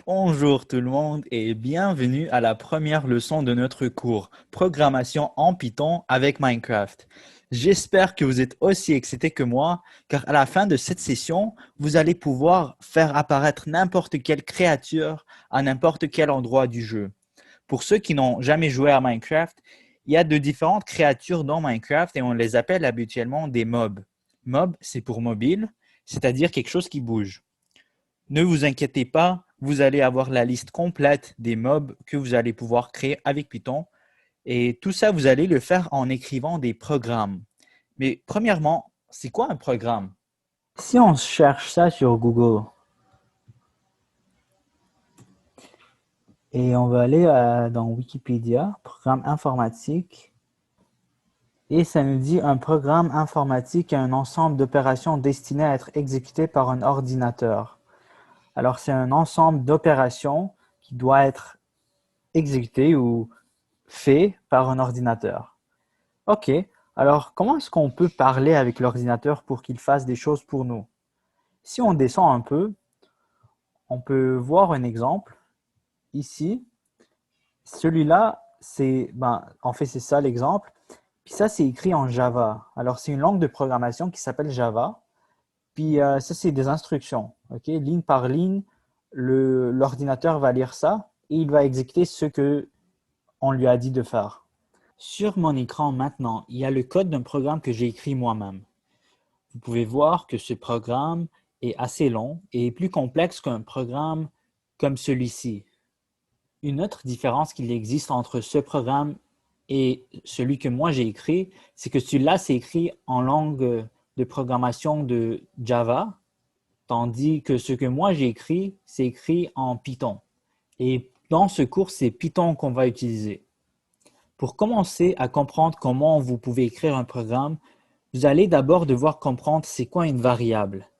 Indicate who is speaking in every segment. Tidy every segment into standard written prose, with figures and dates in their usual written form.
Speaker 1: Bonjour tout le monde et bienvenue à la première leçon de notre cours Programmation en Python avec Minecraft. J'espère que vous êtes aussi excités que moi car à la fin de cette session, vous allez pouvoir faire apparaître n'importe quelle créature à n'importe quel endroit du jeu. Pour ceux qui n'ont jamais joué à Minecraft, il y a de différentes créatures dans Minecraft et on les appelle habituellement des mobs. Mob, c'est pour mobile, c'est-à-dire quelque chose qui bouge. Ne vous inquiétez pas, vous allez avoir la liste complète des mobs que vous allez pouvoir créer avec Python. Et tout ça, vous allez le faire en écrivant des programmes. Mais premièrement, c'est quoi un programme? Si on cherche ça sur Google et on va aller dans Wikipédia, programme informatique, et ça nous dit un programme informatique est un ensemble d'opérations destinées à être exécutées par un ordinateur. Alors, c'est un ensemble d'opérations qui doit être exécuté ou fait par un ordinateur. OK. Alors, comment est-ce qu'on peut parler avec l'ordinateur pour qu'il fasse des choses pour nous? Si on descend un peu, on peut voir un exemple. Ici, celui-là, en fait, c'est ça l'exemple. Puis ça, c'est écrit en Java. Alors, c'est une langue de programmation qui s'appelle Java. Puis ça, c'est des instructions. OK? Ligne par ligne, l'ordinateur va lire ça et il va exécuter ce que on lui a dit de faire. Sur mon écran maintenant, il y a le code d'un programme que j'ai écrit moi-même. Vous pouvez voir que ce programme est assez long et plus complexe qu'un programme comme celui-ci. Une autre différence qu'il existe entre ce programme et celui que moi j'ai écrit, c'est que celui-là, c'est écrit en langue de programmation de Java, tandis que ce que moi j'ai écrit, c'est écrit en Python. Et dans ce cours, c'est Python qu'on va utiliser. Pour commencer à comprendre comment vous pouvez écrire un programme, vous allez d'abord devoir comprendre c'est quoi une variable.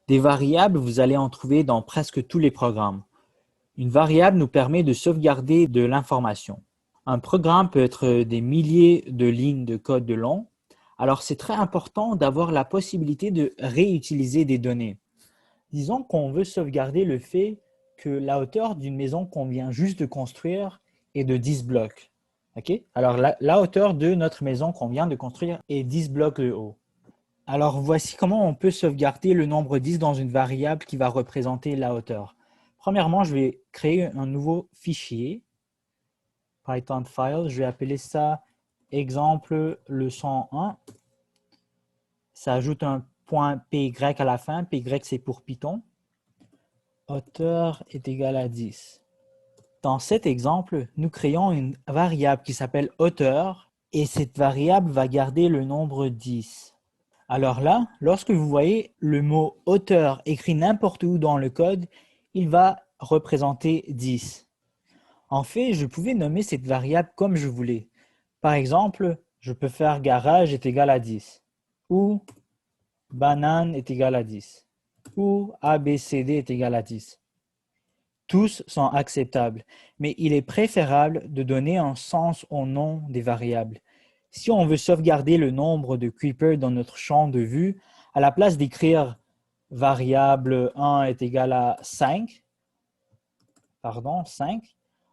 Speaker 1: Des variables, vous allez en trouver dans presque tous les programmes. Une variable nous permet de sauvegarder de l'information. Un programme peut être des milliers de lignes de code de long, alors c'est très important d'avoir la possibilité de réutiliser des données. Disons qu'on veut sauvegarder le fait que la hauteur d'une maison qu'on vient juste de construire est de 10 blocs. Okay? Alors, la hauteur de notre maison qu'on vient de construire est 10 blocs de haut. Alors, voici comment on peut sauvegarder le nombre 10 dans une variable qui va représenter la hauteur. Premièrement, je vais créer un nouveau fichier, Python file. Je vais appeler ça exemple leçon 1. Ça ajoute un point .py à la fin. Py, c'est pour Python. Hauteur est égal à 10. Dans cet exemple, nous créons une variable qui s'appelle hauteur et cette variable va garder le nombre 10. Alors là, lorsque vous voyez le mot hauteur écrit n'importe où dans le code, il va représenter 10. En fait, je pouvais nommer cette variable comme je voulais. Par exemple, je peux faire garage est égal à 10 ou banane est égal à 10 ou ABCD est égal à 10. Tous sont acceptables, mais il est préférable de donner un sens au nom des variables. Si on veut sauvegarder le nombre de creepers dans notre champ de vue, à la place d'écrire variable 1 est égal à 5,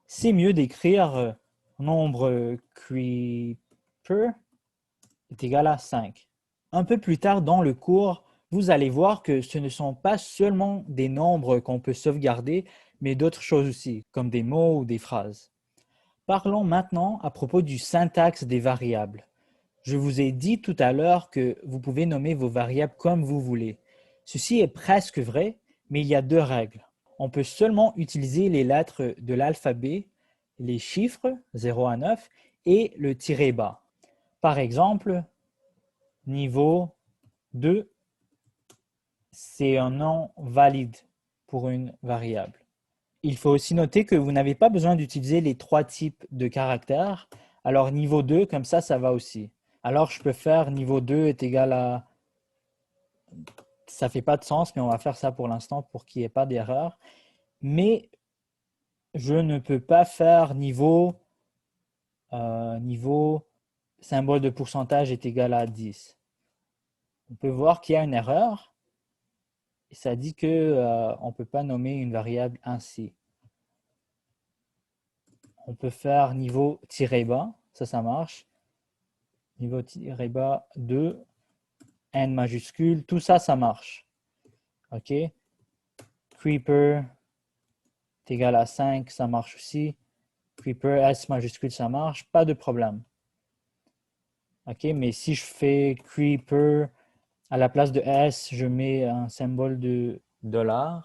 Speaker 1: c'est mieux d'écrire nombre creeper est égal à 5. Un peu plus tard dans le cours, vous allez voir que ce ne sont pas seulement des nombres qu'on peut sauvegarder, mais d'autres choses aussi, comme des mots ou des phrases. Parlons maintenant à propos du syntaxe des variables. Je vous ai dit tout à l'heure que vous pouvez nommer vos variables comme vous voulez. Ceci est presque vrai, mais il y a deux règles. On peut seulement utiliser les lettres de l'alphabet, les chiffres 0 à 9 et le tiret bas. Par exemple, niveau 2, c'est un nom valide pour une variable. Il faut aussi noter que vous n'avez pas besoin d'utiliser les trois types de caractères. Alors niveau 2, comme ça va aussi. Alors je peux faire niveau 2 est égal à... Ça fait pas de sens, mais on va faire ça pour l'instant pour qu'il n'y ait pas d'erreur. Mais je ne peux pas faire niveau symbole de pourcentage est égal à 10. On peut voir qu'il y a une erreur. Et ça dit qu'on ne peut pas nommer une variable ainsi. On peut faire niveau tiré bas, ça marche. Niveau tiré bas 2, N majuscule, tout ça, ça marche. OK? Creeper est égal à 5, ça marche aussi. Creeper S majuscule, ça marche, pas de problème. OK, mais si je fais Creeper à la place de S, je mets un symbole de $,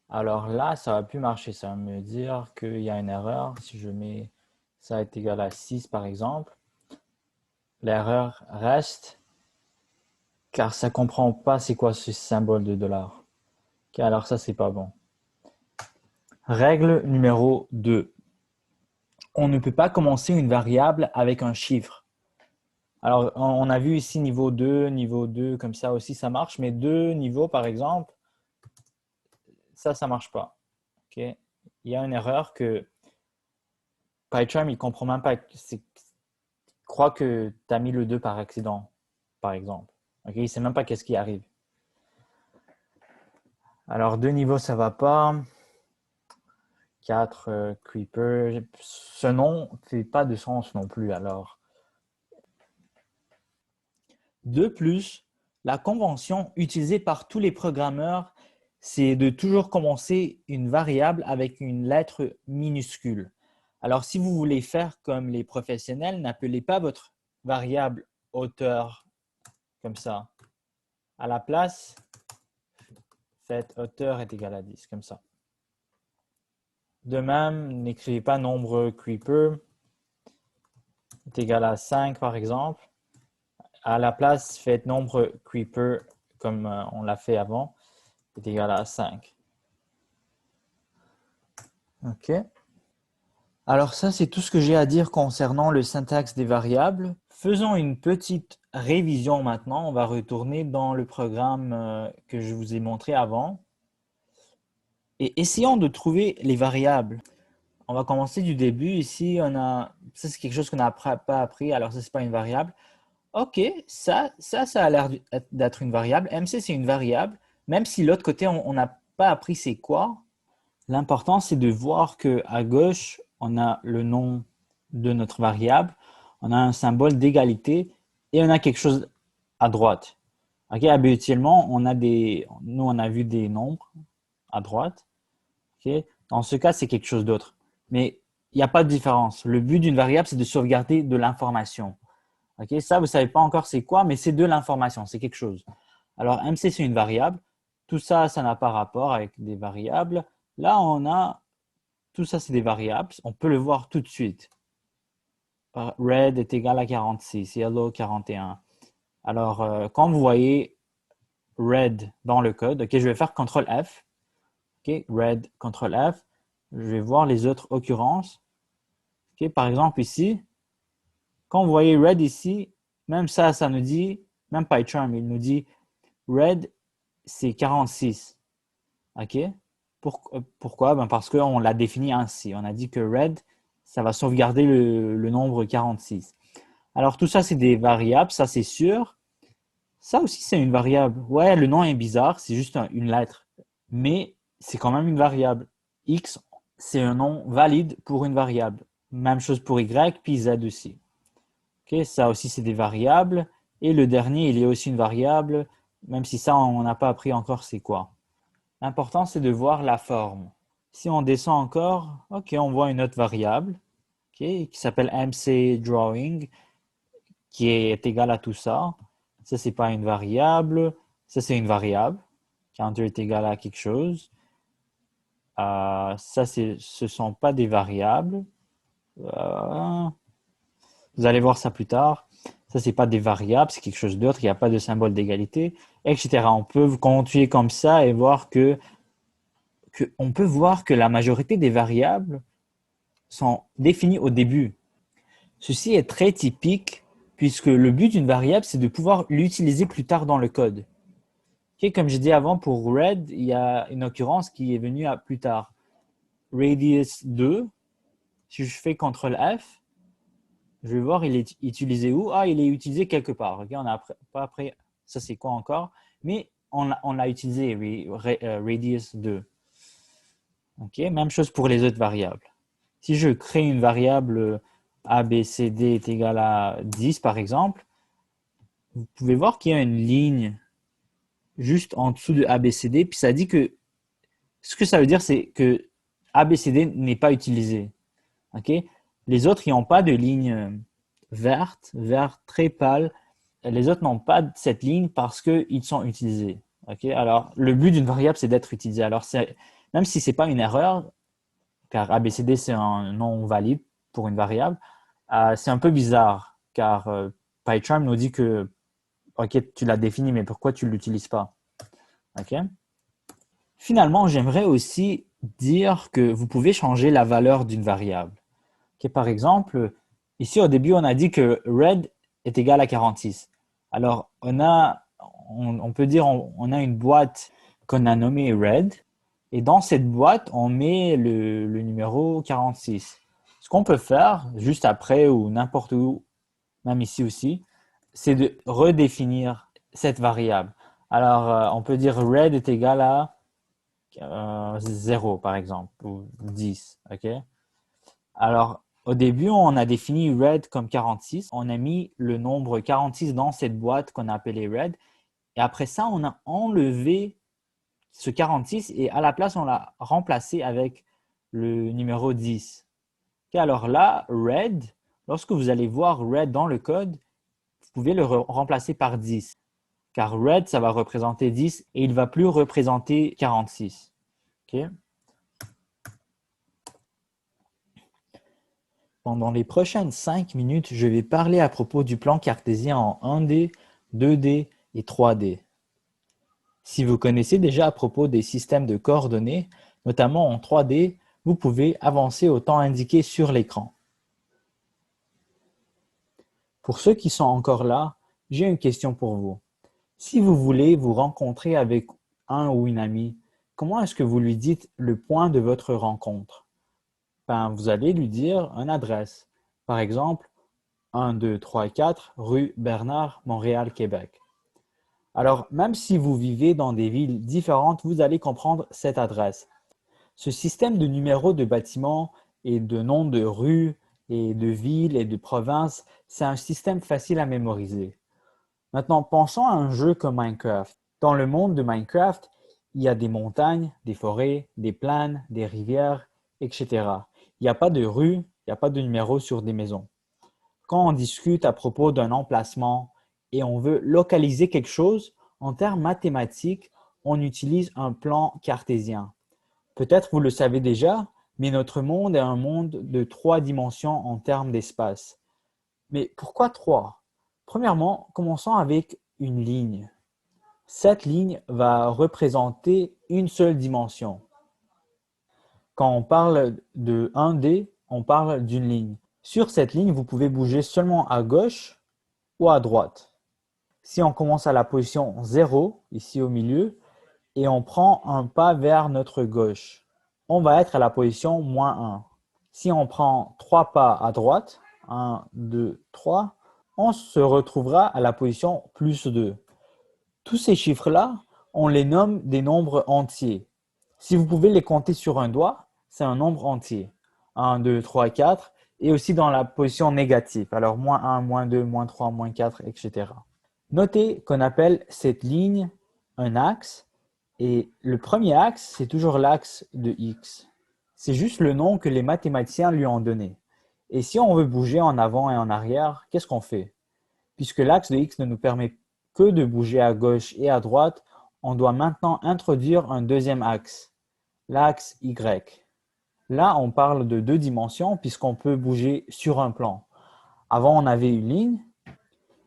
Speaker 1: alors là, ça va plus marcher. Ça va me dire qu'il y a une erreur. Si je mets ça est égal à 6 par exemple, l'erreur reste car ça comprend pas c'est quoi ce symbole de $. OK, alors ça, c'est pas bon. Règle numéro 2. On ne peut pas commencer une variable avec un chiffre. Alors, on a vu ici niveau 2, comme ça aussi, ça marche. Mais 2 niveaux, par exemple, ça marche pas. OK? Il y a une erreur que PyCharm, il comprend même pas. Il croit que tu as mis le 2 par accident, par exemple. OK? Il sait même pas qu'est-ce qui arrive. Alors, 2 niveaux, ça va pas. 4, Creeper. Ce nom ne fait pas de sens non plus, alors. De plus, la convention utilisée par tous les programmeurs, c'est de toujours commencer une variable avec une lettre minuscule. Alors, si vous voulez faire comme les professionnels, n'appelez pas votre variable hauteur comme ça. À la place, faites hauteur est égal à 10, comme ça. De même, n'écrivez pas nombre creeper est égal à 5, par exemple. À la place, faites nombre creeper comme on l'a fait avant, est égal à 5. OK. Alors ça, c'est tout ce que j'ai à dire concernant le syntaxe des variables. Faisons une petite révision maintenant. On va retourner dans le programme que je vous ai montré avant. Et essayons de trouver les variables. On va commencer du début. Ici, ça c'est quelque chose qu'on n'a pas appris, alors ça, c'est pas une variable. OK, ça a l'air d'être une variable. MC, c'est une variable. Même si l'autre côté, on n'a pas appris c'est quoi. L'important, c'est de voir qu'à gauche, on a le nom de notre variable, on a un symbole d'égalité et on a quelque chose à droite. OK, habituellement, nous, on a vu des nombres à droite. OK, dans ce cas, c'est quelque chose d'autre. Mais il n'y a pas de différence. Le but d'une variable, c'est de sauvegarder de l'information. OK, ça, vous ne savez pas encore c'est quoi, mais c'est de l'information, c'est quelque chose. Alors, MC, c'est une variable. Tout ça, ça n'a pas rapport avec des variables. Là, tout ça, c'est des variables. On peut le voir tout de suite. Red est égal à 46, yellow 41. Alors, quand vous voyez red dans le code, OK, je vais faire CTRL F. OK, red, CTRL F. Je vais voir les autres occurrences. OK, par exemple, ici, quand vous voyez red ici, même ça nous dit, même PyCharm, il nous dit red, c'est 46. OK? Pourquoi? Ben parce qu'on l'a défini ainsi. On a dit que red, ça va sauvegarder le nombre 46. Alors tout ça, c'est des variables, ça c'est sûr. Ça aussi, c'est une variable. Ouais, le nom est bizarre, c'est juste une lettre. Mais c'est quand même une variable. X, c'est un nom valide pour une variable. Même chose pour Y, puis Z aussi. OK, ça aussi, c'est des variables. Et le dernier, il est aussi une variable, même si ça, on n'a pas appris encore c'est quoi. L'important, c'est de voir la forme. Si on descend encore, OK, on voit une autre variable qui s'appelle MCDrawing, qui est égale à tout ça. Ça, c'est pas une variable. Ça, c'est une variable. Counter est égal à quelque chose. Ça, ce sont pas des variables. Vous allez voir ça plus tard. Ça, c'est pas des variables, c'est quelque chose d'autre. Il n'y a pas de symbole d'égalité, etc. On peut continuer comme ça et voir on peut voir que la majorité des variables sont définies au début. Ceci est très typique puisque le but d'une variable, c'est de pouvoir l'utiliser plus tard dans le code. Okay, comme j'ai dit avant, pour red, il y a une occurrence qui est venue à plus tard. Radius 2, si je fais CTRL F, je vais voir il est utilisé où. Ah, il est utilisé quelque part. Okay, on a pas après, ça c'est quoi encore? Mais on l'a utilisé, radius 2. Okay, même chose pour les autres variables. Si je crée une variable A, B, C, D est égal à 10 par exemple, vous pouvez voir qu'il y a une ligne juste en dessous de A, B, C, D, puis ça dit que ce que ça veut dire, c'est que A, B, C, D n'est pas utilisé. Okay? Les autres, ils n'ont pas de ligne verte très pâle. Les autres n'ont pas cette ligne parce qu'ils sont utilisés. Okay? Alors, le but d'une variable, c'est d'être utilisé. Alors, même si ce n'est pas une erreur, car ABCD, c'est un nom valide pour une variable, c'est un peu bizarre, car PyCharm nous dit que, OK, tu l'as défini, mais pourquoi tu ne l'utilises pas? OK? Finalement, j'aimerais aussi dire que vous pouvez changer la valeur d'une variable. Okay, par exemple, ici au début, on a dit que red est égal à 46. Alors, on peut dire on a une boîte qu'on a nommée red, et dans cette boîte, on met le numéro 46. Ce qu'on peut faire, juste après ou n'importe où, même ici aussi, c'est de redéfinir cette variable. Alors, on peut dire red est égal à 0, par exemple, ou 10. OK? Alors, au début, on a défini red comme 46. On a mis le nombre 46 dans cette boîte qu'on a appelée red. Et après ça, on a enlevé ce 46 et à la place, on l'a remplacé avec le numéro 10. Okay, alors là, red, lorsque vous allez voir red dans le code, vous pouvez le remplacer par 10. Car red, ça va représenter 10 et il ne va plus représenter 46. Okay? Pendant les prochaines 5 minutes, je vais parler à propos du plan cartésien en 1D, 2D et 3D. Si vous connaissez déjà à propos des systèmes de coordonnées, notamment en 3D, vous pouvez avancer au temps indiqué sur l'écran. Pour ceux qui sont encore là, j'ai une question pour vous. Si vous voulez vous rencontrer avec un ou une amie, comment est-ce que vous lui dites le point de votre rencontre? Vous allez lui dire une adresse. Par exemple, 1, 2, 3 et 4, rue Bernard, Montréal, Québec. Alors, même si vous vivez dans des villes différentes, vous allez comprendre cette adresse. Ce système de numéros de bâtiments et de noms de rues et de villes et de provinces, c'est un système facile à mémoriser. Maintenant, pensons à un jeu comme Minecraft. Dans le monde de Minecraft, il y a des montagnes, des forêts, des plaines, des rivières, etc. Il n'y a pas de rue, il n'y a pas de numéros sur des maisons. Quand on discute à propos d'un emplacement et on veut localiser quelque chose, en termes mathématiques, on utilise un plan cartésien. Peut-être vous le savez déjà, mais notre monde est un monde de 3 dimensions en termes d'espace. Mais pourquoi 3? Premièrement, commençons avec une ligne. Cette ligne va représenter une seule dimension. Quand on parle de 1D, on parle d'une ligne. Sur cette ligne, vous pouvez bouger seulement à gauche ou à droite. Si on commence à la position 0, ici au milieu, et on prend un pas vers notre gauche, on va être à la position -1. Si on prend 3 pas à droite, 1, 2, 3, on se retrouvera à la position +2. Tous ces chiffres-là, on les nomme des nombres entiers. Si vous pouvez les compter sur un doigt, c'est un nombre entier. 1, 2, 3, 4, et aussi dans la position négative. Alors, -1, -2, -3, -4, etc. Notez qu'on appelle cette ligne un axe, et le premier axe, c'est toujours l'axe de x. C'est juste le nom que les mathématiciens lui ont donné. Et si on veut bouger en avant et en arrière, qu'est-ce qu'on fait? Puisque l'axe de x ne nous permet que de bouger à gauche et à droite, on doit maintenant introduire un deuxième axe, l'axe y. Là, on parle de 2 dimensions puisqu'on peut bouger sur un plan. Avant, on avait une ligne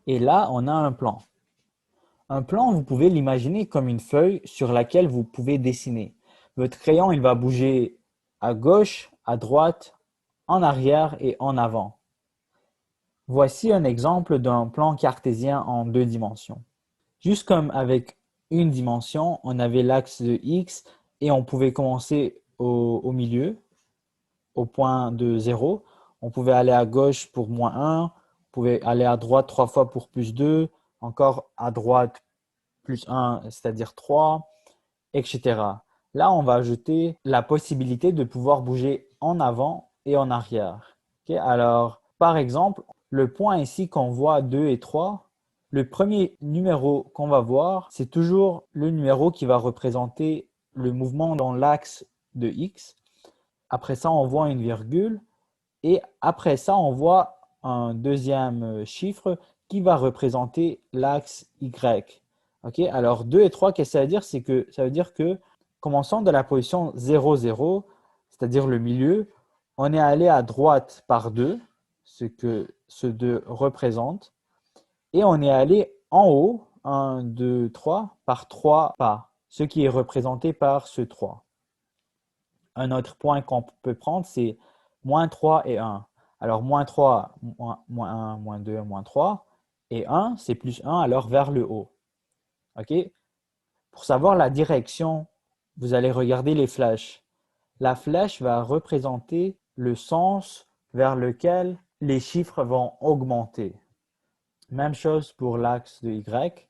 Speaker 1: et là, on a un plan. Un plan, vous pouvez l'imaginer comme une feuille sur laquelle vous pouvez dessiner. Votre crayon, il va bouger à gauche, à droite, en arrière et en avant. Voici un exemple d'un plan cartésien en 2 dimensions. Juste comme avec une dimension, on avait l'axe de x et on pouvait commencer au milieu, au point de 0. On pouvait aller à gauche pour -1, on pouvait aller à droite 3 fois pour +2, encore à droite +1, c'est-à-dire 3, etc. Là, on va ajouter la possibilité de pouvoir bouger en avant et en arrière. Ok. Alors, par exemple, le point ici qu'on voit 2 et 3, le premier numéro qu'on va voir, c'est toujours le numéro qui va représenter le mouvement dans l'axe de X. Après ça, on voit une virgule. Et après ça, on voit un deuxième chiffre qui va représenter l'axe Y. Ok. Alors, 2 et 3, qu'est-ce que ça veut dire? C'est que ça veut dire que, commençant de la position 0, 0, c'est-à-dire le milieu, on est allé à droite par 2, ce que ce 2 représente, et on est allé en haut, 1, 2, 3, par 3 pas, ce qui est représenté par ce 3. Un autre point qu'on peut prendre, c'est moins 3 et 1. Alors, moins 3, moins 1, moins 2, moins 3. Et 1, c'est plus 1, alors vers le haut. OK? Pour savoir la direction, vous allez regarder les flèches. La flèche va représenter le sens vers lequel les chiffres vont augmenter. Même chose pour l'axe de Y.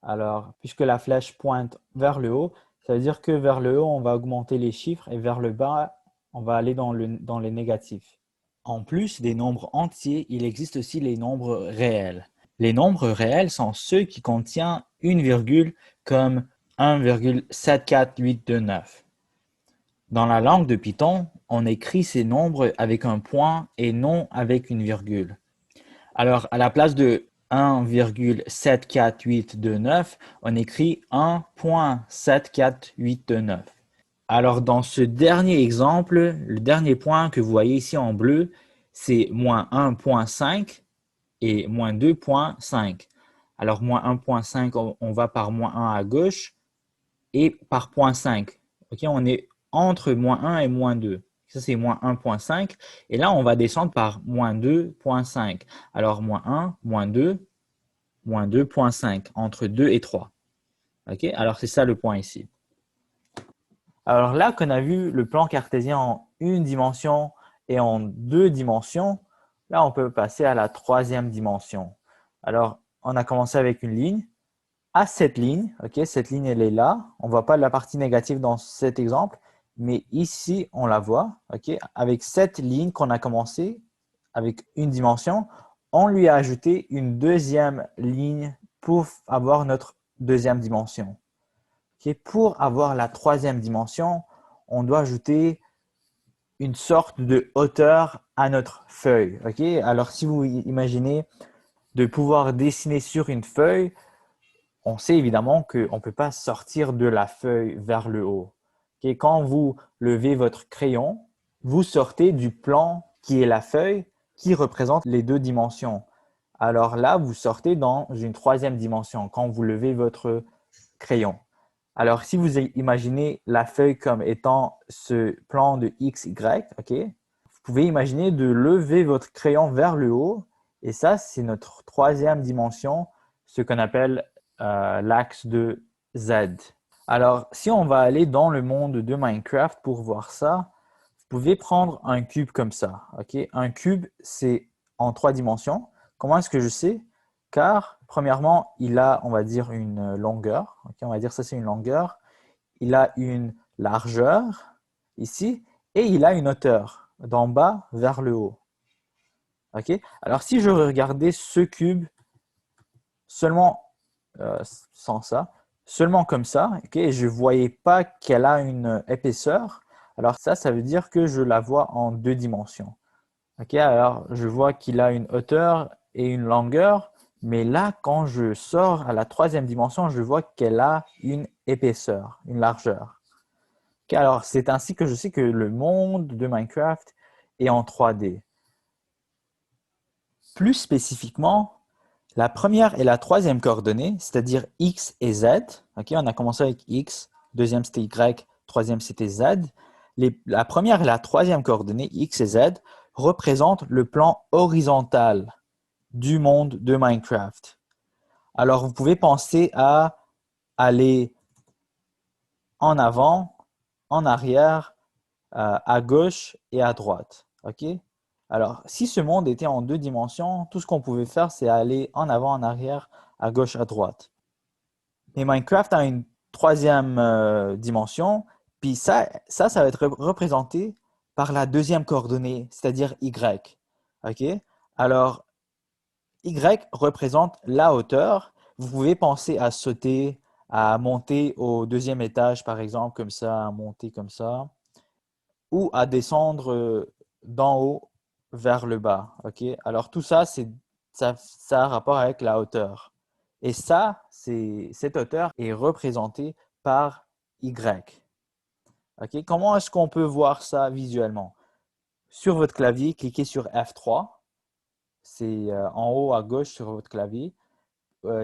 Speaker 1: Alors, puisque la flèche pointe vers le haut, ça veut dire que vers le haut, on va augmenter les chiffres et vers le bas, on va aller dans les négatifs. En plus des nombres entiers, il existe aussi les nombres réels. Les nombres réels sont ceux qui contiennent une virgule comme 1,74829. Dans la langue de Python, on écrit ces nombres avec un point et non avec une virgule. Alors, à la place de 1,74829, on écrit 1.74829. Alors, dans ce dernier exemple, le dernier point que vous voyez ici en bleu, c'est moins 1.5 et moins 2.5. Alors, moins 1.5, on va par moins 1 à gauche et par point 5. OK, on est entre moins 1 et moins 2. Ça, c'est moins 1.5. Et là, on va descendre par moins 2.5. Alors, moins 1, moins 2, moins 2.5, entre 2 et 3. OK, alors c'est ça le point ici. Alors là qu'on a vu le plan cartésien en une dimension et en deux dimensions, là, on peut passer à la troisième dimension. Alors, on a commencé avec une ligne. À cette ligne, ok, cette ligne, elle est là. On ne voit pas la partie négative dans cet exemple, mais ici, on la voit. Ok, avec cette ligne qu'on a commencé, avec une dimension, on lui a ajouté une deuxième ligne pour avoir notre deuxième dimension. Ok, pour avoir la troisième dimension, on doit ajouter une sorte de hauteur à notre feuille. Ok, alors si vous imaginez de pouvoir dessiner sur une feuille, on sait évidemment qu'on ne peut pas sortir de la feuille vers le haut. Okay? Quand vous levez votre crayon, vous sortez du plan qui est la feuille qui représente les deux dimensions. Alors là, vous sortez dans une troisième dimension quand vous levez votre crayon. Alors, si vous imaginez la feuille comme étant ce plan de x, y, ok, vous pouvez imaginer de lever votre crayon vers le haut. Et ça, c'est notre troisième dimension, ce qu'on appelle l'axe de Z. Alors, si on va aller dans le monde de Minecraft pour voir ça, vous pouvez prendre un cube comme ça. Okay? Un cube, c'est en trois dimensions. Comment est-ce que je sais? Car, premièrement, il a, on va dire, une longueur. Okay? On va dire ça, c'est une longueur. Il a une largeur, ici, et il a une hauteur, d'en bas vers le haut. Okay? Alors, si je regardais ce cube seulement sans ça, seulement comme ça, okay, je ne voyais pas qu'elle a une épaisseur, alors ça veut dire que je la vois en deux dimensions. Okay, alors, je vois qu'il a une hauteur et une longueur, mais là, quand je sors à la troisième dimension, je vois qu'elle a une épaisseur, une largeur. Okay, alors, c'est ainsi que je sais que le monde de Minecraft est en 3D. Plus spécifiquement, la première et la troisième coordonnée, c'est-à-dire x et z, okay, on a commencé avec x, deuxième c'était y, troisième c'était z. La première et la troisième coordonnée, x et z, représentent le plan horizontal du monde de Minecraft. Alors, vous pouvez penser à aller en avant, en arrière, à gauche et à droite. Okay? Alors, si ce monde était en deux dimensions, tout ce qu'on pouvait faire, c'est aller en avant, en arrière, à gauche, à droite. Mais Minecraft a une troisième dimension, puis ça va être représenté par la deuxième coordonnée, c'est-à-dire Y. OK? Alors, Y représente la hauteur. Vous pouvez penser à sauter, à monter au deuxième étage, par exemple, comme ça, à monter comme ça, ou à descendre d'en haut vers le bas. OK? Alors, tout ça, ça a rapport avec la hauteur. Et ça, cette hauteur est représentée par Y. OK? Comment est-ce qu'on peut voir ça visuellement? Sur votre clavier, cliquez sur F3. C'est en haut à gauche sur votre clavier.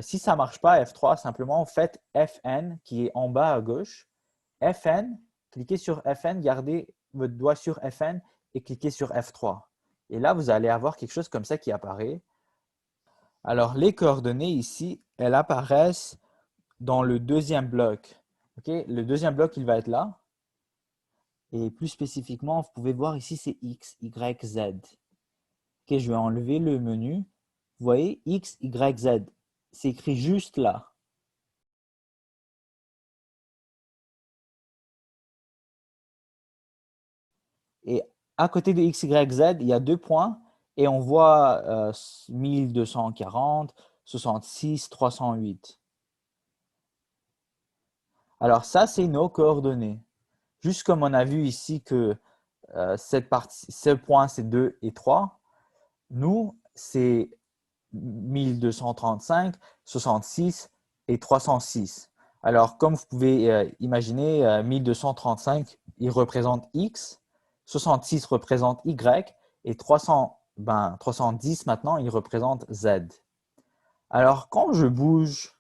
Speaker 1: Si ça ne marche pas, F3, simplement faites FN qui est en bas à gauche. FN, cliquez sur FN, gardez votre doigt sur FN et cliquez sur F3. Et là, vous allez avoir quelque chose comme ça qui apparaît. Alors, les coordonnées ici, elles apparaissent dans le deuxième bloc. Okay? Le deuxième bloc, il va être là. Et plus spécifiquement, vous pouvez voir ici, c'est X, Y, Z. Okay, je vais enlever le menu. Vous voyez, X, Y, Z. C'est écrit juste là. Et à côté de X, Y, Z, il y a 2 points et on voit 1240, 66, 308. Alors ça, c'est nos coordonnées. Juste comme on a vu ici que ce point, c'est 2 et 3. Nous, c'est 1235, 66 et 306. Alors, comme vous pouvez imaginer, 1235, il représente X, 66 représente Y et 310 maintenant, il représente Z. Alors, quand je bouge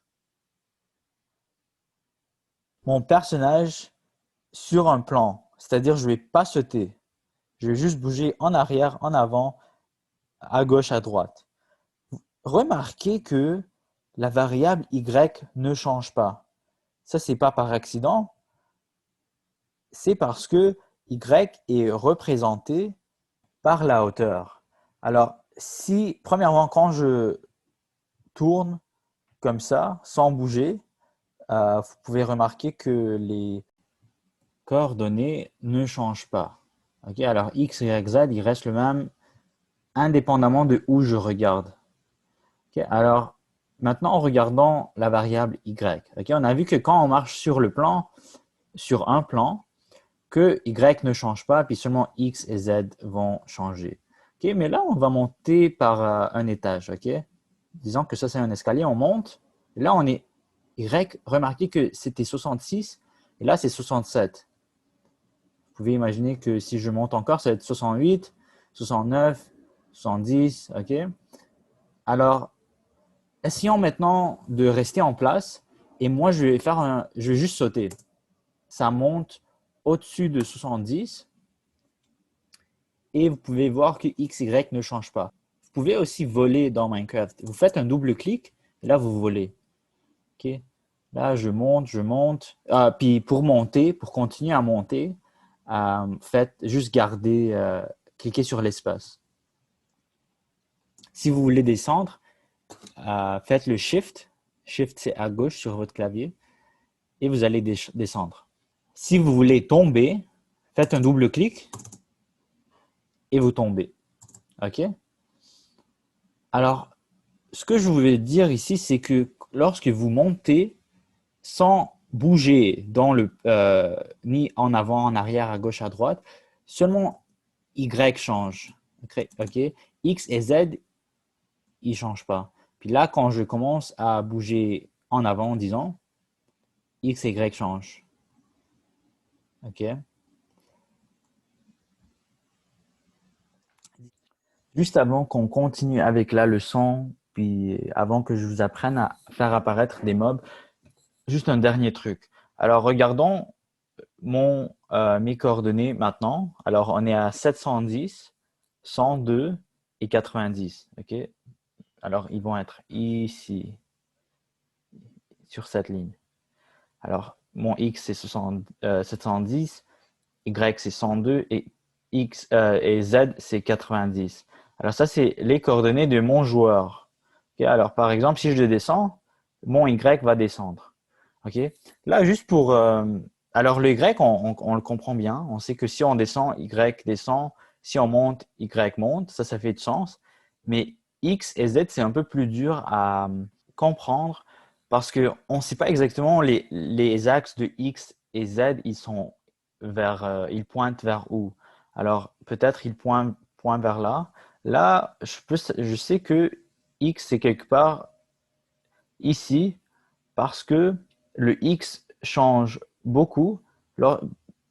Speaker 1: mon personnage sur un plan, c'est-à-dire je ne vais pas sauter, je vais juste bouger en arrière, en avant, à gauche, à droite. Remarquez que la variable y ne change pas. Ça, ce n'est pas par accident, c'est parce que y est représenté par la hauteur. Alors, si, premièrement, quand je tourne comme ça, sans bouger, vous pouvez remarquer que les coordonnées ne changent pas. Okay? Alors, x, y, z, il reste le même indépendamment de où je regarde. Okay? Alors, maintenant, en regardant la variable y, okay? On a vu que quand on marche sur le plan, sur un plan, que y ne change pas, puis seulement x et z vont changer. Okay? Mais là, on va monter par un étage. Okay? Disons que ça, c'est un escalier, on monte. Et là, on est y. Remarquez que c'était 66, et là, c'est 67. Vous pouvez imaginer que si je monte encore, ça va être 68, 69, 70. OK? Alors, essayons maintenant de rester en place. Et moi, je vais juste sauter. Ça monte au-dessus de 70. Et vous pouvez voir que X, Y ne change pas. Vous pouvez aussi voler dans Minecraft. Vous faites un double clic, et là, vous volez. OK? Là, je monte, je monte. Puis pour monter, pour continuer à monter, faites juste garder, cliquez sur l'espace. Si vous voulez descendre, faites le Shift. Shift, c'est à gauche sur votre clavier. Et vous allez descendre. Si vous voulez tomber, faites un double clic et vous tombez. OK? Alors, ce que je voulais dire ici, c'est que lorsque vous montez sans bouger ni en avant, en arrière, à gauche, à droite, seulement Y change. OK? X et Z, ils ne changent pas. Puis là, quand je commence à bouger en avant, disons, X et Y changent. OK? Juste avant qu'on continue avec la leçon, puis avant que je vous apprenne à faire apparaître des mobs, juste un dernier truc. Alors, regardons mes coordonnées maintenant. Alors, on est à 710, 102 et 90. OK? Alors, ils vont être ici, sur cette ligne. Alors, mon X, c'est 710, Y, c'est 102 et Z, c'est 90. Alors, ça, c'est les coordonnées de mon joueur. Okay? Alors, par exemple, si je descends, mon Y va descendre. OK? Là, juste pour Alors, le Y, on le comprend bien. On sait que si on descend, Y descend. Si on monte, Y monte. Ça fait du sens. Mais X et Z, c'est un peu plus dur à comprendre parce qu'on ne sait pas exactement les axes de X et Z, ils pointent vers où. Alors, peut-être ils pointent vers là. Là, je sais que X, c'est quelque part ici parce que le X change beaucoup,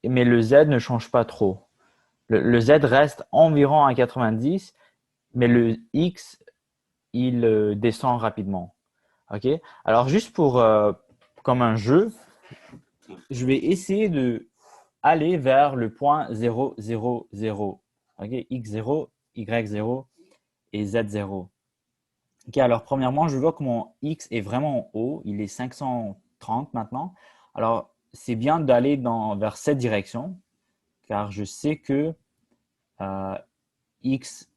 Speaker 1: mais le Z ne change pas trop. Le Z reste environ à 90, mais le X, il descend rapidement. OK? Alors, juste comme un jeu, je vais essayer de aller vers le point 0, 0, 0. OK? X0, Y0 et Z0. OK, alors premièrement, je vois que mon X est vraiment haut. Il est 530 maintenant. Alors, c'est bien d'aller vers cette direction, car je sais que euh, X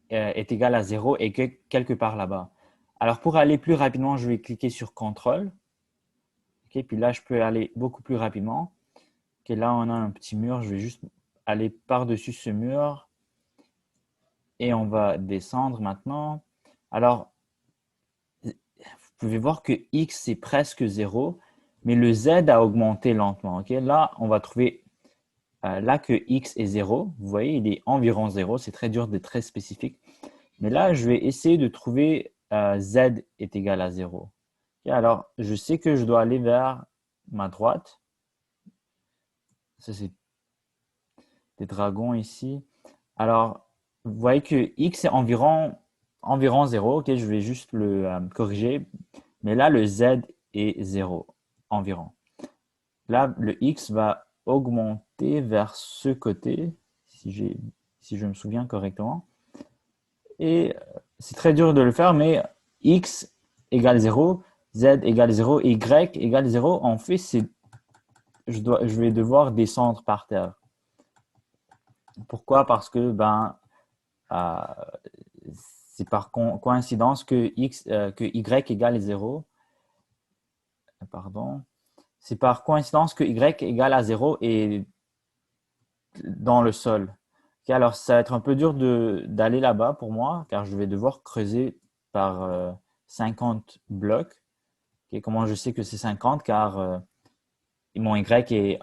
Speaker 1: est égal à 0 et quelque part là-bas. Alors, pour aller plus rapidement, je vais cliquer sur CTRL. OK, puis là, je peux aller beaucoup plus rapidement. OK, là, on a un petit mur. Je vais juste aller par-dessus ce mur et on va descendre maintenant. Alors, vous pouvez voir que X, c'est presque 0, mais le Z a augmenté lentement. OK? Là, on va trouver là que X est 0. Vous voyez, il est environ 0. C'est très dur d'être très spécifique. Mais là, je vais essayer de trouver Z est égal à 0. OK? Alors, je sais que je dois aller vers ma droite. Ça, c'est des dragons ici. Alors, vous voyez que X est environ 0. OK, je vais juste le corriger. Mais là, le Z est 0 environ. Là, le X va augmenter vers ce côté, si je me souviens correctement. Et c'est très dur de le faire, mais X égale 0, Z égale 0, Y égale 0. En fait, je vais devoir descendre par terre. Pourquoi? Parce que euh, c'est par coïncidence que Y égale 0. Pardon. C'est par coïncidence que Y égale à 0 et dans le sol. Okay, alors, ça va être un peu dur d'aller là-bas pour moi, car je vais devoir creuser par 50 blocs. Okay, comment je sais que c'est 50? Car mon Y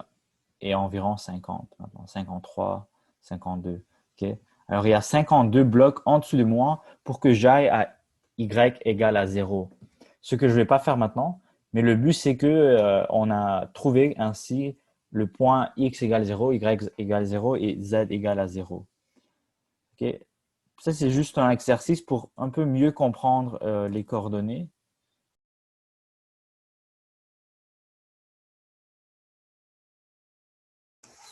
Speaker 1: est environ 50, maintenant, 53, 52. Okay? Alors, il y a 52 blocs en dessous de moi pour que j'aille à Y égale à 0. Ce que je ne vais pas faire maintenant, mais le but, c'est que on a trouvé ainsi le point X égale 0, Y égale 0 et Z égale à 0. Okay? Ça, c'est juste un exercice pour un peu mieux comprendre les coordonnées.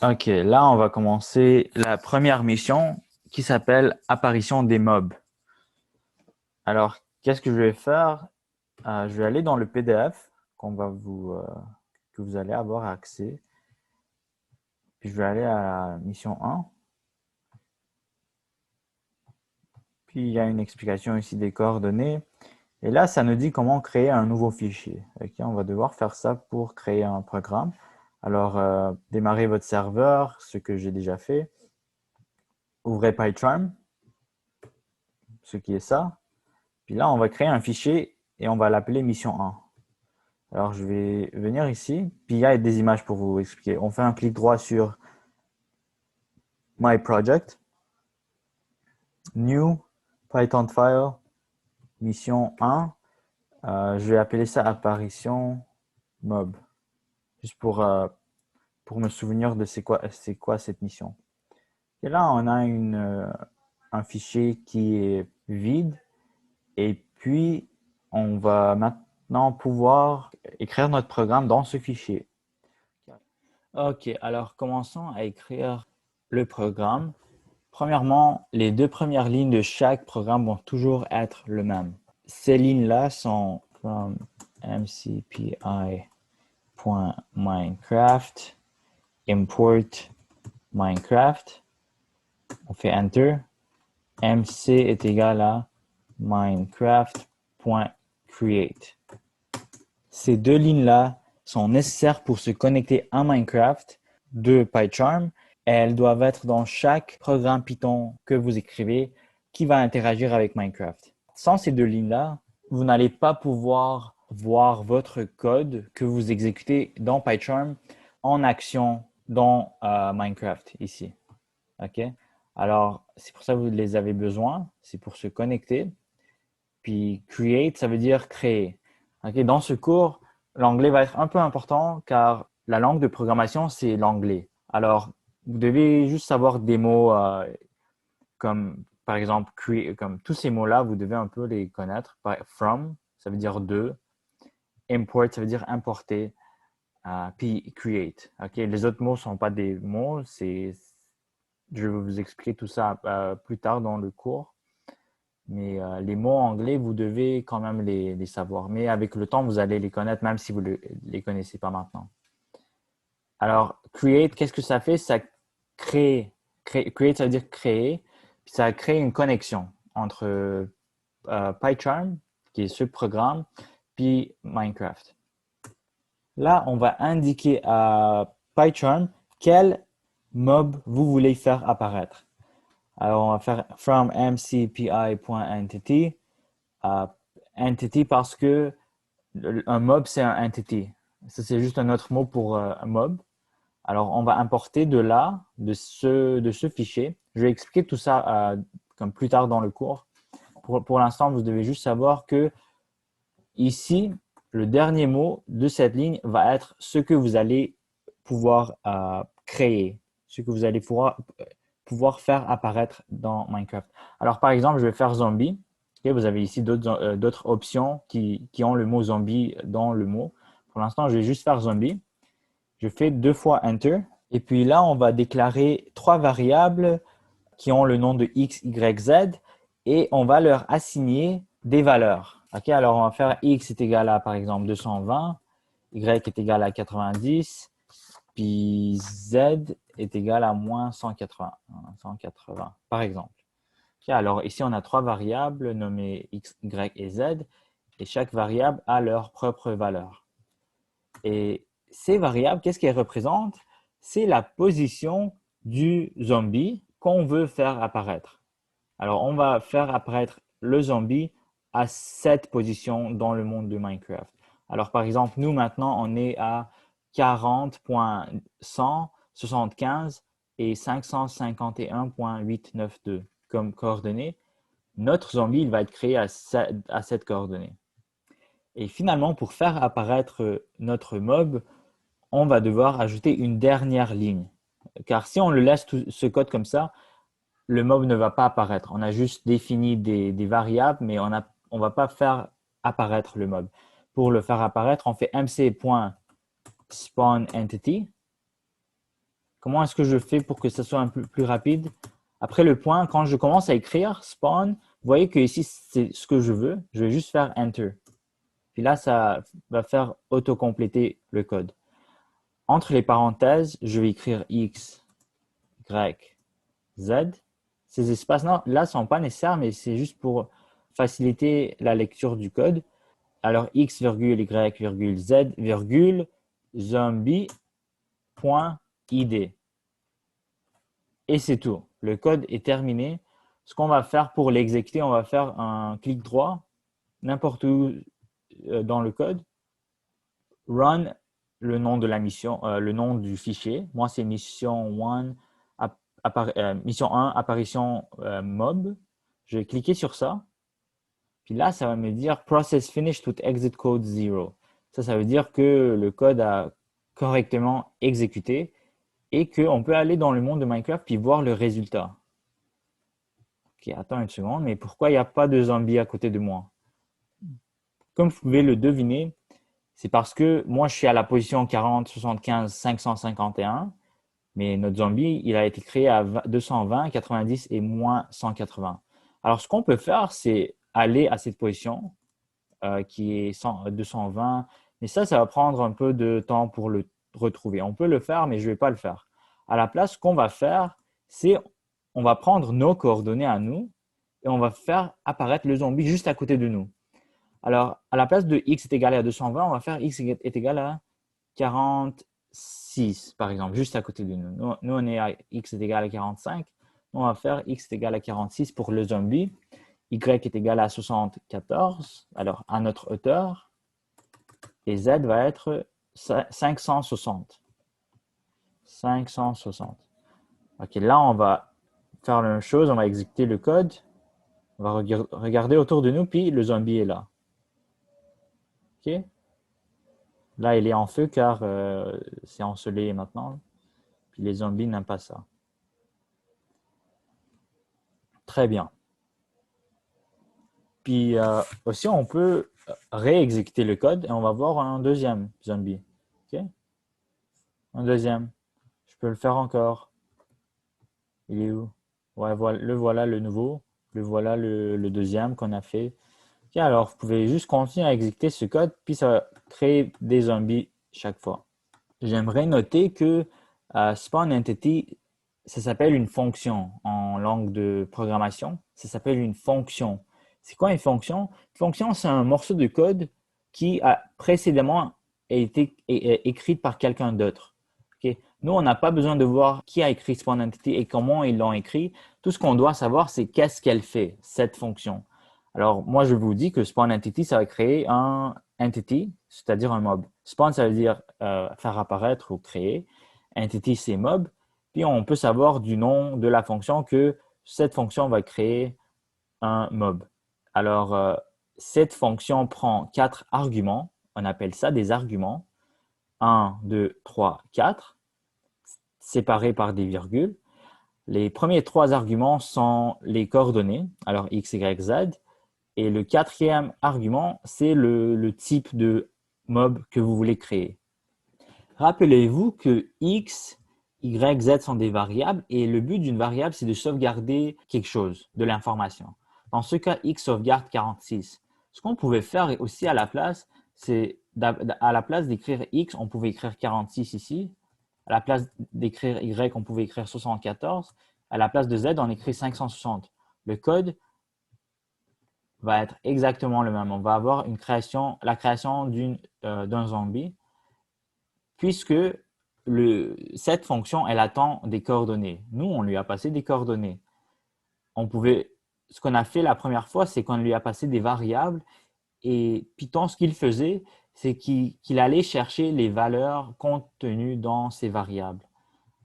Speaker 1: OK, là, on va commencer la première mission qui s'appelle Apparition des mobs. Alors, qu'est-ce que je vais faire? Je vais aller dans le PDF que vous allez avoir accès. Puis je vais aller à la mission 1. Puis il y a une explication ici des coordonnées. Et là, ça nous dit comment créer un nouveau fichier. Okay, on va devoir faire ça pour créer un programme. Alors, démarrez votre serveur, ce que j'ai déjà fait. Ouvrez PyCharm, ce qui est ça. Puis là, on va créer un fichier et on va l'appeler mission 1. Alors, je vais venir ici. Puis il y a des images pour vous expliquer. On fait un clic droit sur My Project, New, Python File, mission 1. Je vais appeler ça apparition mob. Juste pour me souvenir de c'est quoi cette mission. Et là, on a un fichier qui est vide. Et puis, on va maintenant pouvoir écrire notre programme dans ce fichier. OK, alors commençons à écrire le programme. Premièrement, les deux premières lignes de chaque programme vont toujours être le même. Ces lignes-là sont from mcpi.minecraft import Minecraft. On fait Enter. MC est égal à Minecraft.create. Ces deux lignes-là sont nécessaires pour se connecter à Minecraft de PyCharm. Elles doivent être dans chaque programme Python que vous écrivez qui va interagir avec Minecraft. Sans ces deux lignes-là, vous n'allez pas pouvoir voir votre code que vous exécutez dans PyCharm en action dans Minecraft ici. OK? Alors, c'est pour ça que vous les avez besoin. C'est pour se connecter. Puis create, ça veut dire créer. OK? Dans ce cours, l'anglais va être un peu important car la langue de programmation, c'est l'anglais. Alors, vous devez juste savoir des mots comme, par exemple, create, comme tous ces mots-là, vous devez un peu les connaître. From, ça veut dire de. Import, ça veut dire importer. Puis create. OK? Les autres mots ne sont pas des mots. Je vais vous expliquer tout ça plus tard dans le cours. Mais les mots anglais, vous devez quand même les savoir. Mais avec le temps, vous allez les connaître, même si vous ne les connaissez pas maintenant. Alors, create, qu'est-ce que ça fait? Ça create, ça veut dire créer. Puis ça crée une connexion entre PyCharm, qui est ce programme, puis Minecraft. Là, on va indiquer à PyCharm quel mob vous voulez faire apparaître. Alors, on va faire from mcpi.entity. Entity parce que un mob, c'est un entity. Ça, c'est juste un autre mot pour un mob. Alors, on va importer de là, de ce fichier. Je vais expliquer tout ça comme plus tard dans le cours. Pour l'instant, vous devez juste savoir que ici, le dernier mot de cette ligne va être ce que vous allez pouvoir créer, ce que vous allez pouvoir faire apparaître dans Minecraft. Alors, par exemple, je vais faire zombie. Okay, vous avez ici d'autres options qui ont le mot zombie dans le mot. Pour l'instant, je vais juste faire zombie. Je fais 2 fois Enter. Et puis là, on va déclarer 3 variables qui ont le nom de X, Y, Z et on va leur assigner des valeurs. OK, alors on va faire X est égal à, par exemple, 220, Y est égal à 90, puis Z est égal à moins 180, par exemple. Okay, alors ici, on a 3 variables nommées X, Y et Z et chaque variable a leur propre valeur. Et ces variables, qu'est-ce qu'elles représentent? C'est la position du zombie qu'on veut faire apparaître. Alors, on va faire apparaître le zombie à cette position dans le monde de Minecraft. Alors, par exemple, nous, maintenant, on est à 40.175 et 551.892 comme coordonnées. Notre zombie, il va être créé à cette coordonnée. Et finalement, pour faire apparaître notre mob, on va devoir ajouter une dernière ligne. Car si on le laisse tout ce code comme ça, le mob ne va pas apparaître. On a juste défini des variables, mais on ne va pas faire apparaître le mob. Pour le faire apparaître, on fait mc.spawnEntity. Comment est-ce que je fais pour que ça soit un peu plus rapide? Après le point, quand je commence à écrire spawn, vous voyez que ici, c'est ce que je veux. Je vais juste faire Enter. Puis là, ça va faire auto-compléter le code. Entre les parenthèses, je vais écrire X, Y, Z. Ces espaces-là ne sont pas nécessaires, mais c'est juste pour faciliter la lecture du code. Alors, X, virgule, Y, virgule, Z, virgule, zombie.id. Et c'est tout. Le code est terminé. Ce qu'on va faire pour l'exécuter, on va faire un clic droit n'importe où dans le code. Run, le nom de la mission, le nom du fichier. Moi, c'est mission 1, mission 1, apparition mob. Je vais cliquer sur ça. Puis là, ça va me dire process finished with exit code 0. Ça veut dire que le code a correctement exécuté et qu'on peut aller dans le monde de Minecraft puis voir le résultat. Ok, attends une seconde, mais pourquoi il n'y a pas de zombie à côté de moi? Comme vous pouvez le deviner, c'est parce que moi, je suis à la position 40, 75, 551, mais notre zombie, il a été créé à 220, 90 et moins 180. Alors, ce qu'on peut faire, c'est aller à cette position qui est 220, mais ça va prendre un peu de temps pour le retrouver. On peut le faire, mais je ne vais pas le faire. À la place, ce qu'on va faire, c'est on va prendre nos coordonnées à nous et on va faire apparaître le zombie juste à côté de nous. Alors, à la place de x est égal à 220, on va faire x est égal à 46, par exemple, juste à côté de nous. Nous, on est à x est égal à 45. On va faire x est égal à 46 pour le zombie. Y est égal à 74, alors à notre hauteur. Et z va être 560. 560. OK, là, on va faire la même chose. On va exécuter le code. On va regarder autour de nous, puis le zombie est là. OK? Là, il est en feu car c'est ensoleillé maintenant. Puis les zombies n'aiment pas ça. Très bien. Puis aussi, on peut réexécuter le code et on va voir un deuxième zombie. OK? Un deuxième. Je peux le faire encore. Il est où? Ouais, le voilà le nouveau. Le voilà le deuxième qu'on a fait. OK, alors, vous pouvez juste continuer à exécuter ce code, puis ça va créer des zombies chaque fois. J'aimerais noter que spawn entity, ça s'appelle une fonction en langue de programmation. Ça s'appelle une fonction. C'est quoi une fonction? Une fonction, c'est un morceau de code qui a précédemment été écrit par quelqu'un d'autre. Okay? Nous, on n'a pas besoin de voir qui a écrit spawn entity et comment ils l'ont écrit. Tout ce qu'on doit savoir, c'est qu'est-ce qu'elle fait, cette fonction. Alors, moi, je vous dis que spawn entity, ça va créer un entity, c'est-à-dire un mob. Spawn, ça veut dire faire apparaître ou créer. Entity, c'est mob. Puis, on peut savoir du nom de la fonction que cette fonction va créer un mob. Alors, cette fonction prend 4 arguments. On appelle ça des arguments. 1, 2, 3, 4, séparés par des virgules. Les premiers 3 arguments sont les coordonnées, alors x, y, z. Et le quatrième argument, c'est le type de mob que vous voulez créer. Rappelez-vous que x, y, z sont des variables et le but d'une variable, c'est de sauvegarder quelque chose, de l'information. Dans ce cas, x sauvegarde 46. Ce qu'on pouvait faire aussi à la place, c'est à la place d'écrire x, on pouvait écrire 46 ici. À la place d'écrire y, on pouvait écrire 74. À la place de z, on écrit 560. Le code va être exactement le même. On va avoir la création d'un zombie, puisque cette fonction, elle attend des coordonnées. Nous, on lui a passé des coordonnées. Ce qu'on a fait la première fois, c'est qu'on lui a passé des variables et Python, ce qu'il faisait, c'est qu'il allait chercher les valeurs contenues dans ces variables.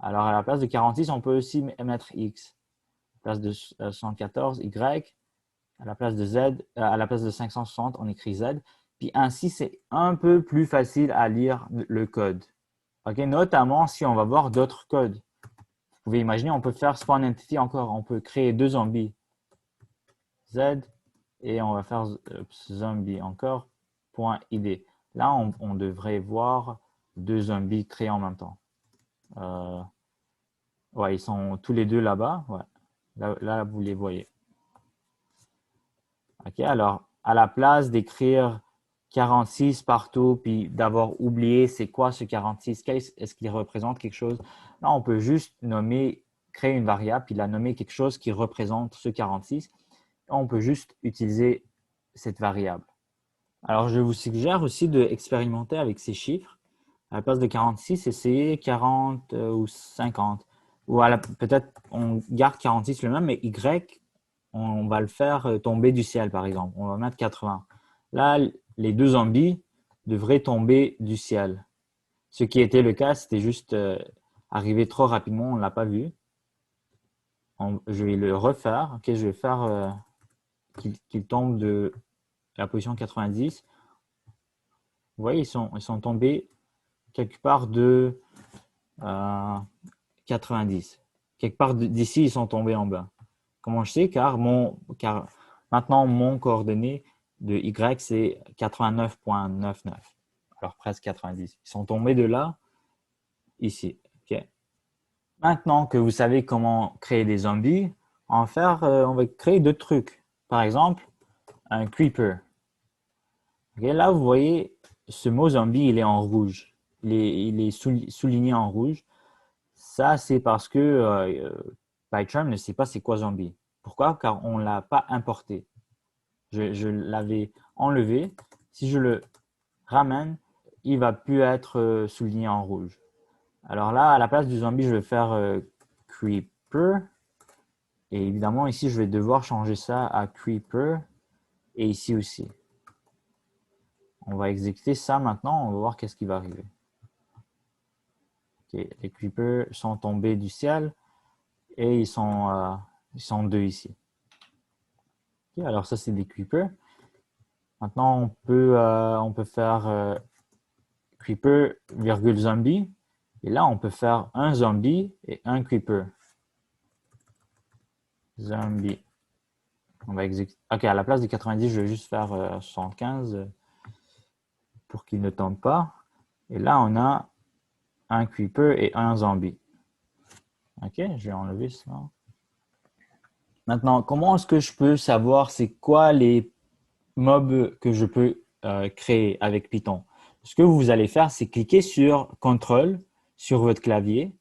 Speaker 1: Alors, à la place de 46, on peut aussi mettre x. À la place de 74, y. À la place de Z, à la place de 560, on écrit Z. Puis ainsi, c'est un peu plus facile à lire le code. Okay? Notamment si on va voir d'autres codes. Vous pouvez imaginer, on peut faire spawn entity encore. On peut créer 2 zombies. Z et on va faire zombie encore. .id. Là, on devrait voir 2 zombies créés en même temps. Ouais, ils sont tous les deux là-bas. Ouais. Là, vous les voyez. OK, alors, à la place d'écrire 46 partout, puis d'avoir oublié c'est quoi ce 46, est-ce qu'il représente quelque chose? Là, on peut juste créer une variable, puis la nommer quelque chose qui représente ce 46. On peut juste utiliser cette variable. Alors, je vous suggère aussi d'expérimenter avec ces chiffres. À la place de 46, essayez 40 ou 50. Ou peut-être on garde 46 le même, mais Y, on va le faire tomber du ciel, par exemple. On va mettre 80. Là, les 2 zombies devraient tomber du ciel. Ce qui était le cas, c'était juste arrivé trop rapidement, on ne l'a pas vu. Je vais le refaire. Okay, je vais faire qu'il tombe de la position 90. Vous voyez, ils sont tombés quelque part de 90. Quelque part d'ici, ils sont tombés en bas. Comment je sais? Car maintenant, mon coordonnée de Y, c'est 89.99. Alors, presque 90. Ils sont tombés de là, ici. Okay. Maintenant que vous savez comment créer des zombies, on va créer d'autres trucs. Par exemple, un creeper. Okay, là, vous voyez, ce mot zombie, il est en rouge. Il est souligné en rouge. Ça, c'est parce que PyCharm ne sait pas c'est quoi zombie. Pourquoi? Car on ne l'a pas importé. Je l'avais enlevé. Si je le ramène, il va plus être souligné en rouge. Alors là, à la place du zombie, je vais faire creeper. Et évidemment, ici, je vais devoir changer ça à creeper. Et ici aussi. On va exécuter ça maintenant. On va voir qu'est-ce qui va arriver. Okay. Les creepers sont tombés du ciel. Et ils sont deux ici. Okay. Alors ça, c'est des creepers. Maintenant, on peut faire creeper, virgule zombie. Et là, on peut faire un zombie et un creeper. Zombie. On va exécuter. Ok, à la place des 90, je vais juste faire 75 pour qu'il ne tombe pas. Et là, on a un creeper et un zombie. Ok, je vais enlever cela. Maintenant, comment est-ce que je peux savoir c'est quoi les mobs que je peux créer avec Python? Ce que vous allez faire, c'est cliquer sur CTRL sur votre clavier,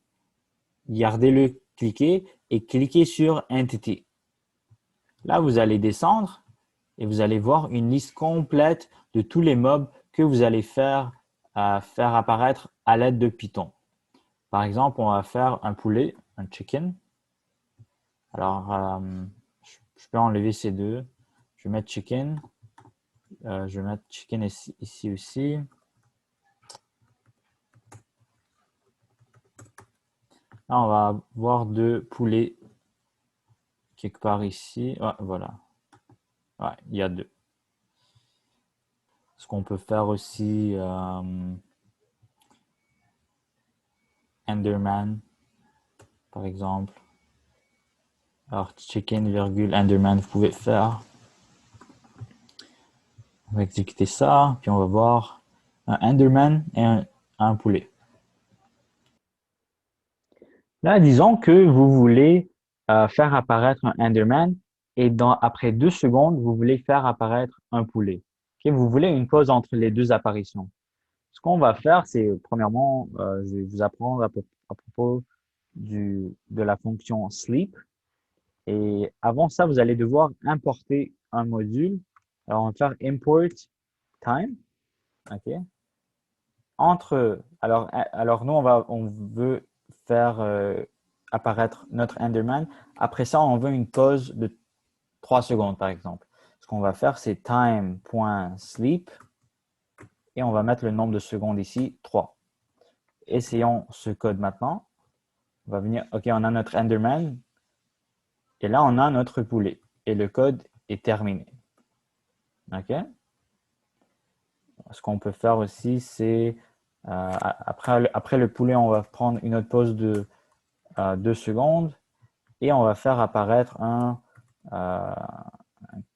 Speaker 1: gardez-le cliqué et cliquez sur Entity. Là, vous allez descendre et vous allez voir une liste complète de tous les mobs que vous allez faire apparaître à l'aide de Python. Par exemple, on va faire un poulet, un chicken. Alors, je peux enlever ces deux. Je vais mettre chicken. Je vais mettre chicken ici aussi. Là, on va avoir deux poulets quelque part ici. Ouais, voilà. Ouais, il y a deux. Ce qu'on peut faire aussi, Enderman, par exemple. Alors, chicken, virgule, Enderman, vous pouvez faire. On va exécuter ça, puis on va voir un Enderman et un poulet. Là, disons que vous voulez faire apparaître un Enderman et après 2 secondes, vous voulez faire apparaître un poulet. Okay? Vous voulez une pause entre les deux apparitions. Ce qu'on va faire, c'est premièrement, je vais vous apprendre à propos de la fonction sleep. Et avant ça, vous allez devoir importer un module. Alors, on va faire import time. OK? Alors nous, on veut faire apparaître notre Enderman. Après ça, on veut une pause de 3 secondes, par exemple. Ce qu'on va faire, c'est time.sleep et on va mettre le nombre de secondes ici, 3. Essayons ce code maintenant. On va venir, OK, on a notre Enderman et là, on a notre poulet et le code est terminé. OK? Ce qu'on peut faire aussi, c'est après le poulet, on va prendre une autre pause de 2 secondes et on va faire apparaître un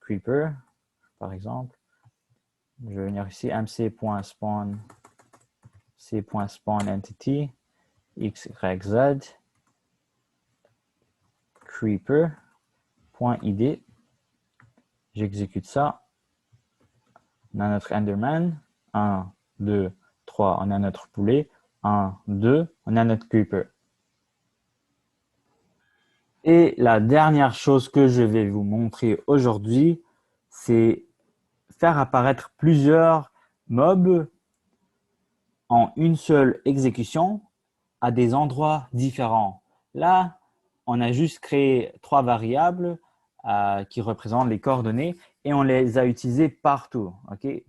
Speaker 1: creeper, par exemple. Je vais venir ici, mc.spawn, c.spawn entity, xyz, creeper.id. J'exécute ça. On a notre Enderman. 1, 2, 3, on a notre poulet. 1, 2, on a notre creeper. Et la dernière chose que je vais vous montrer aujourd'hui, c'est faire apparaître plusieurs mobs en une seule exécution à des endroits différents. Là, on a juste créé 3 variables qui représentent les coordonnées et on les a utilisées partout. Okay?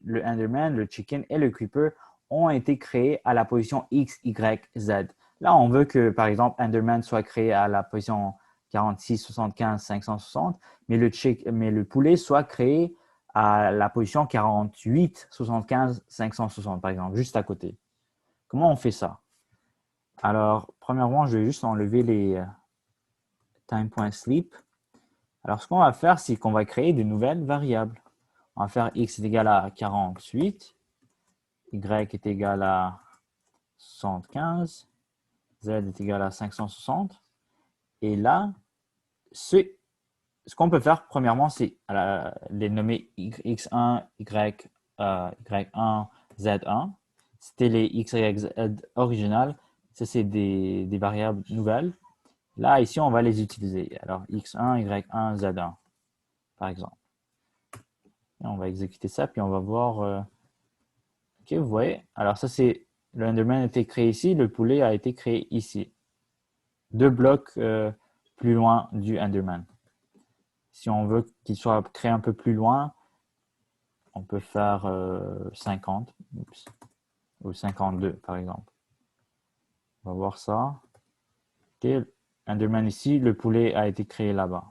Speaker 1: Le Enderman, le Chicken et le Creeper ont été créés à la position X, Y, Z. Là, on veut que, par exemple, Enderman soit créé à la position 46, 75, 560, mais le poulet soit créé à la position 48, 75, 560, par exemple, juste à côté. Comment on fait ça? Alors, premièrement, je vais juste enlever les time.sleep. Alors, ce qu'on va faire, c'est qu'on va créer de nouvelles variables. On va faire x est égal à 48, y est égal à 75, z est égal à 560. Et là, ce qu'on peut faire, premièrement, c'est les nommer x1, y1, z1. C'était les x, y, z originales. Ça, c'est des variables nouvelles. Là, ici, on va les utiliser. Alors, x1, y1, z1, par exemple. Et on va exécuter ça, puis on va voir Ok, vous voyez. Alors ça, c'est le Enderman a été créé ici, le poulet a été créé ici. 2 blocs plus loin du Enderman. Si on veut qu'il soit créé un peu plus loin, on peut faire 50 ou 52 par exemple. On va voir ça. Ok, Enderman ici, le poulet a été créé là-bas.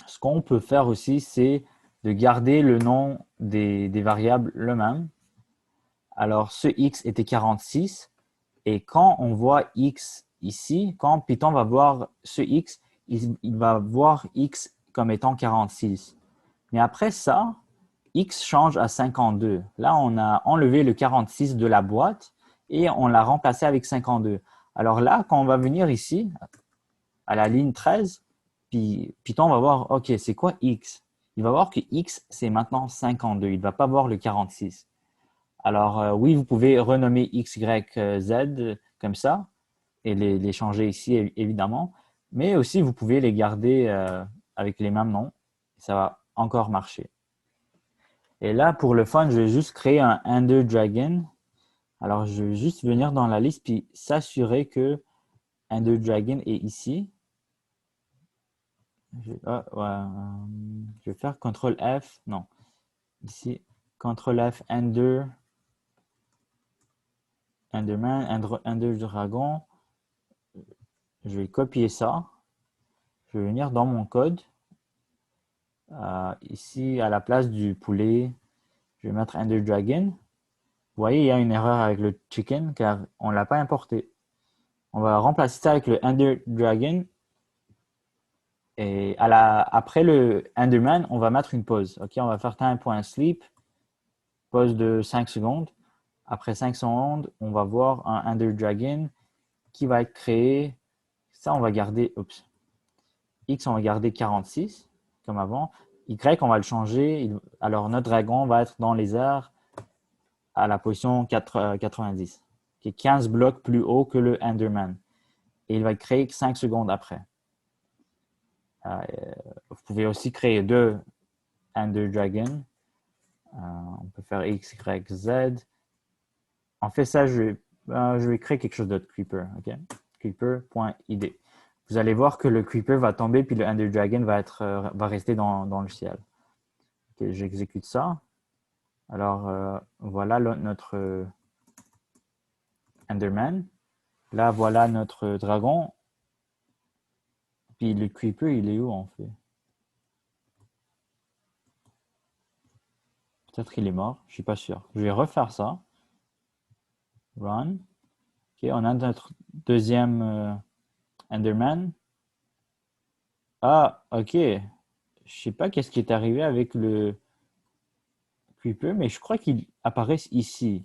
Speaker 1: Ce qu'on peut faire aussi, c'est de garder le nom des variables le même. Alors, ce x était 46. Et quand on voit x ici, quand Python va voir ce x, il va voir x comme étant 46. Mais après ça, x change à 52. Là, on a enlevé le 46 de la boîte et on l'a remplacé avec 52. Alors là, quand on va venir ici, à la ligne 13, puis Python va voir, OK, c'est quoi x? Il va voir que x, c'est maintenant 52. Il ne va pas voir le 46. Alors, oui, vous pouvez renommer x, y, z comme ça et les changer ici, évidemment. Mais aussi, vous pouvez les garder avec les mêmes noms. Ça va encore marcher. Et là, pour le fun, je vais juste créer un Ender Dragon. Alors, je vais juste venir dans la liste puis s'assurer que Ender Dragon est ici. Je vais faire CTRL F. Non. Ici, CTRL F, Ender, Enderman, Ender Dragon. Je vais copier ça. Je vais venir dans mon code. Ici, à la place du poulet, je vais mettre Ender Dragon. Vous voyez, il y a une erreur avec le chicken car on ne l'a pas importé. On va remplacer ça avec le Ender Dragon. Et après le Enderman, on va mettre une pause. OK, on va faire time.sleep, pause de 5 secondes. Après 5 secondes, on va voir un Ender Dragon qui va être créé. Ça, on va garder, X, on va garder 46 comme avant. Y, on va le changer. Alors, notre dragon va être dans les airs à la position 90, qui est 15 blocs plus haut que le Enderman. Et il va être créé 5 secondes après. Vous pouvez aussi créer 2 Ender Dragon. On peut faire X, Y, Z. En fait, ça, je vais créer quelque chose d'autre, Creeper. Okay? Creeper.id. Vous allez voir que le Creeper va tomber puis le Ender Dragon va rester dans le ciel. Okay, j'exécute ça. Alors, voilà notre Enderman. Là, voilà notre dragon. Puis le Creeper, il est où en fait? Peut-être qu'il est mort, je suis pas sûr. Je vais refaire ça. Run. Ok, on a notre deuxième Enderman. Ah, ok. Je sais pas qu'est-ce qui est arrivé avec le Creeper, mais je crois qu'il apparaît ici.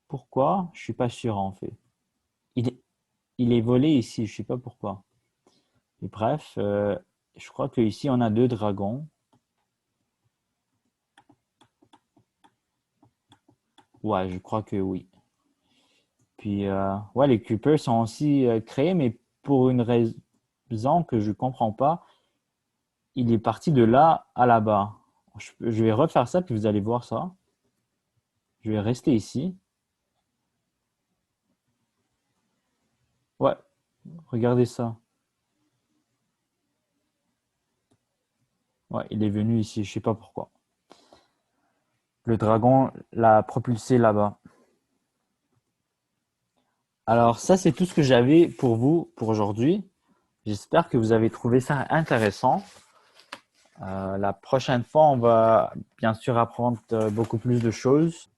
Speaker 1: Pourquoi? Je suis pas sûr en fait. Il, il est volé ici, je sais pas pourquoi. Et bref, je crois qu'ici on a 2 dragons. Ouais, je crois que oui. Puis, ouais, les creepers sont aussi créés, mais pour une raison que je comprends pas, il est parti de là à là-bas. Je vais refaire ça, puis vous allez voir ça. Je vais rester ici. Ouais, regardez ça. Ouais, il est venu ici, je sais pas pourquoi. Le dragon l'a propulsé là-bas. Alors ça, c'est tout ce que j'avais pour vous pour aujourd'hui. J'espère que vous avez trouvé ça intéressant. La prochaine fois, on va bien sûr apprendre beaucoup plus de choses.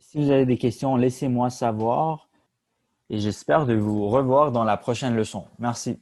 Speaker 1: Si vous avez des questions, laissez-moi savoir et j'espère de vous revoir dans la prochaine leçon. Merci.